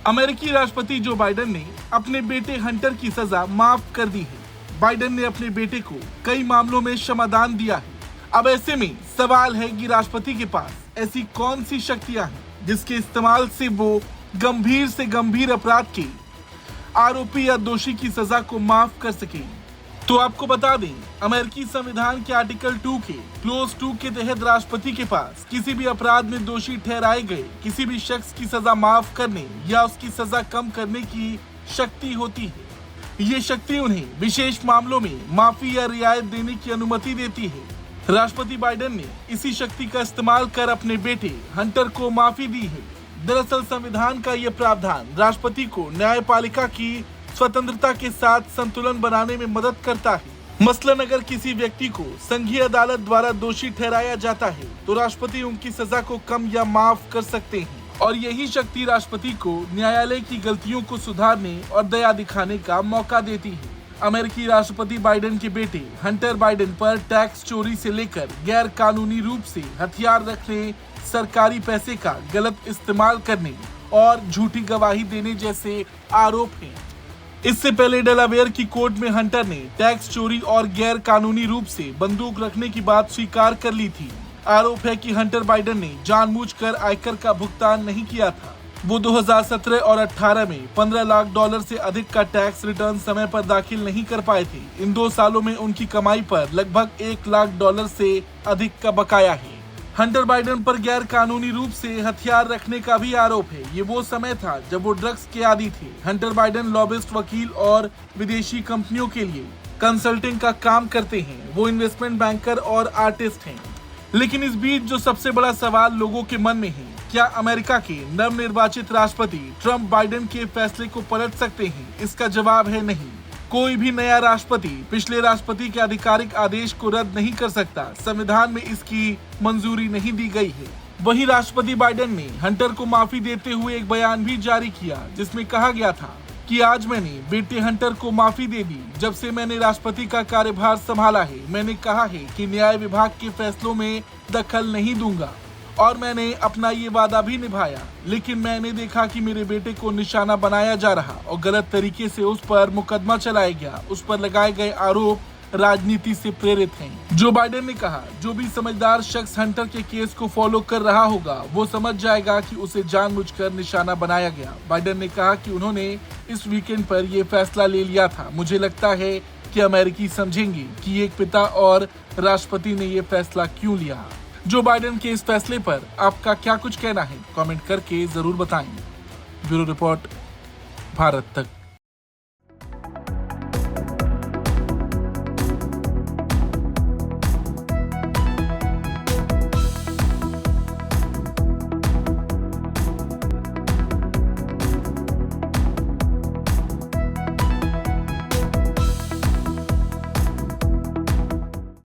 अमेरिकी राष्ट्रपति Joe Biden ने अपने बेटे हंटर की सजा माफ कर दी है। बाइडेन ने अपने बेटे को कई मामलों में क्षमादान दिया है। अब ऐसे में सवाल है कि राष्ट्रपति के पास ऐसी कौन सी शक्तियां हैं जिसके इस्तेमाल से वो गंभीर से गंभीर अपराध के आरोपी या दोषी की सजा को माफ कर सके। तो आपको बता दें, अमेरिकी संविधान के आर्टिकल 2 के क्लोज 2 के तहत राष्ट्रपति के पास किसी भी अपराध में दोषी ठहराए गए किसी भी शख्स की सजा माफ करने या उसकी सजा कम करने की शक्ति होती है। ये शक्ति उन्हें विशेष मामलों में माफी या रियायत देने की अनुमति देती है। राष्ट्रपति बाइडेन ने इसी शक्ति का इस्तेमाल कर अपने बेटे हंटर को माफी दी है। दरअसल संविधान का ये प्रावधान राष्ट्रपति को न्यायपालिका की स्वतंत्रता के साथ संतुलन बनाने में मदद करता है। मसलन अगर किसी व्यक्ति को संघीय अदालत द्वारा दोषी ठहराया जाता है तो राष्ट्रपति उनकी सजा को कम या माफ कर सकते हैं और यही शक्ति राष्ट्रपति को न्यायालय की गलतियों को सुधारने और दया दिखाने का मौका देती है। अमेरिकी राष्ट्रपति बाइडेन के बेटे हंटर बाइडेन पर टैक्स चोरी से लेकर गैर कानूनी रूप से हथियार रखने, सरकारी पैसे का गलत इस्तेमाल करने और झूठी गवाही देने जैसे आरोप हैं। इससे पहले डेलावेयर की कोर्ट में हंटर ने टैक्स चोरी और गैर कानूनी रूप से बंदूक रखने की बात स्वीकार कर ली थी। आरोप है कि हंटर बाइडेन ने जानबूझकर आयकर का भुगतान नहीं किया था। वो 2017 और 18 में $15 लाख से अधिक का टैक्स रिटर्न समय पर दाखिल नहीं कर पाए थे। इन 2 सालों में उनकी कमाई पर लगभग $1 लाख से अधिक का बकाया है। हंटर बाइडेन पर गैर कानूनी रूप से हथियार रखने का भी आरोप है। ये वो समय था जब वो ड्रग्स के आदी थे। हंटर बाइडेन लॉबिस्ट, वकील और विदेशी कंपनियों के लिए कंसल्टिंग का काम करते हैं। वो इन्वेस्टमेंट बैंकर और आर्टिस्ट हैं। लेकिन इस बीच जो सबसे बड़ा सवाल लोगों के मन में है, क्या अमेरिका के नवनिर्वाचित राष्ट्रपति ट्रंप बाइडेन के फैसले को पलट सकते हैं? इसका जवाब है नहीं। कोई भी नया राष्ट्रपति पिछले राष्ट्रपति के आधिकारिक आदेश को रद्द नहीं कर सकता। संविधान में इसकी मंजूरी नहीं दी गई है। वहीं राष्ट्रपति बाइडेन ने हंटर को माफी देते हुए एक बयान भी जारी किया जिसमें कहा गया था कि आज मैंने बेटे हंटर को माफी दे दी। जब से मैंने राष्ट्रपति का कार्यभार संभाला है, मैंने कहा है कि न्याय विभाग के फैसलों में दखल नहीं दूंगा और मैंने अपना ये वादा भी निभाया। लेकिन मैंने देखा कि मेरे बेटे को निशाना बनाया जा रहा और गलत तरीके से उस पर मुकदमा चलाया गया। उस पर लगाए गए आरोप राजनीति से प्रेरित हैं। जो बाइडेन ने कहा, जो भी समझदार शख्स हंटर के केस को फॉलो कर रहा होगा वो समझ जाएगा कि उसे जानबूझकर निशाना बनाया गया। बाइडेन ने कहा कि उन्होंने इस वीकेंड पर यह फैसला ले लिया था। मुझे लगता है कि अमेरिकी समझेंगे कि एक पिता और राष्ट्रपति ने ये फैसला क्यों लिया। जो बाइडेन के इस फैसले पर आपका क्या कुछ कहना है, कमेंट करके जरूर बताएं। ब्यूरो रिपोर्ट, भारत तक।